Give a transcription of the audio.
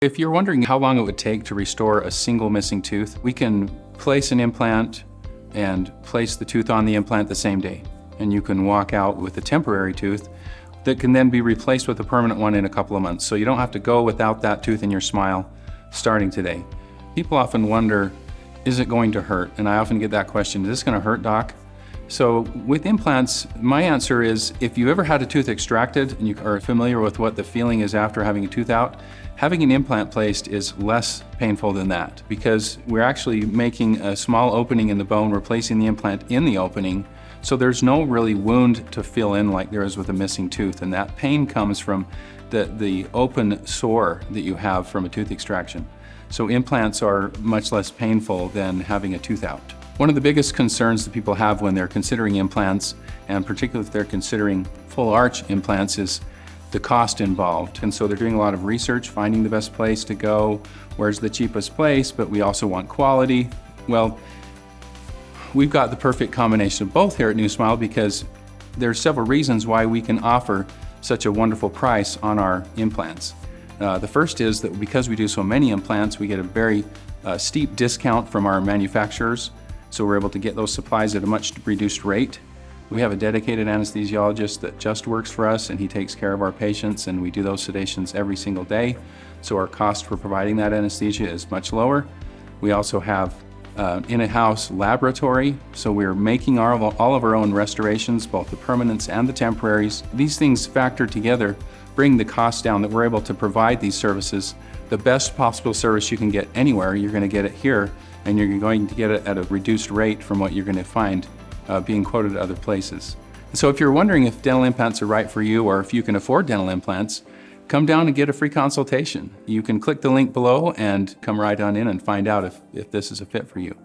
If you're wondering how long it would take to restore a single missing tooth, we can place an implant and place the tooth on the implant the same day. And you can walk out with a temporary tooth that can then be replaced with a permanent one in a couple of months. So you don't have to go without that tooth in your smile starting today. People often wonder, is it going to hurt? And I often get that question, is this going to hurt, doc? So with implants, my answer is, if you ever had a tooth extracted and you are familiar with what the feeling is after having a tooth out, having an implant placed is less painful than that, because we're actually making a small opening in the bone, replacing the implant in the opening, so there's no really wound to fill in like there is with a missing tooth, and that pain comes from the open sore that you have from a tooth extraction. So implants are much less painful than having a tooth out. One of the biggest concerns that people have when they're considering implants, and particularly if they're considering full arch implants, is the cost involved. And so they're doing a lot of research, finding the best place to go, where's the cheapest place, but we also want quality. Well, we've got the perfect combination of both here at New Smile, because there's several reasons why we can offer such a wonderful price on our implants. The first is that because we do so many implants, we get a very steep discount from our manufacturers. So we're able to get those supplies at a much reduced rate. We have a dedicated anesthesiologist that just works for us, and he takes care of our patients, and we do those sedations every single day. So our cost for providing that anesthesia is much lower. We also have in-house laboratory, so we're making all of our own restorations, both the permanents and the temporaries. These things factored together bring the cost down, that we're able to provide these services. The best possible service you can get anywhere, you're going to get it here, and you're going to get it at a reduced rate from what you're going to find being quoted at other places. So if you're wondering if dental implants are right for you, or if you can afford dental implants, come down and get a free consultation. You can click the link below and come right on in and find out if this is a fit for you.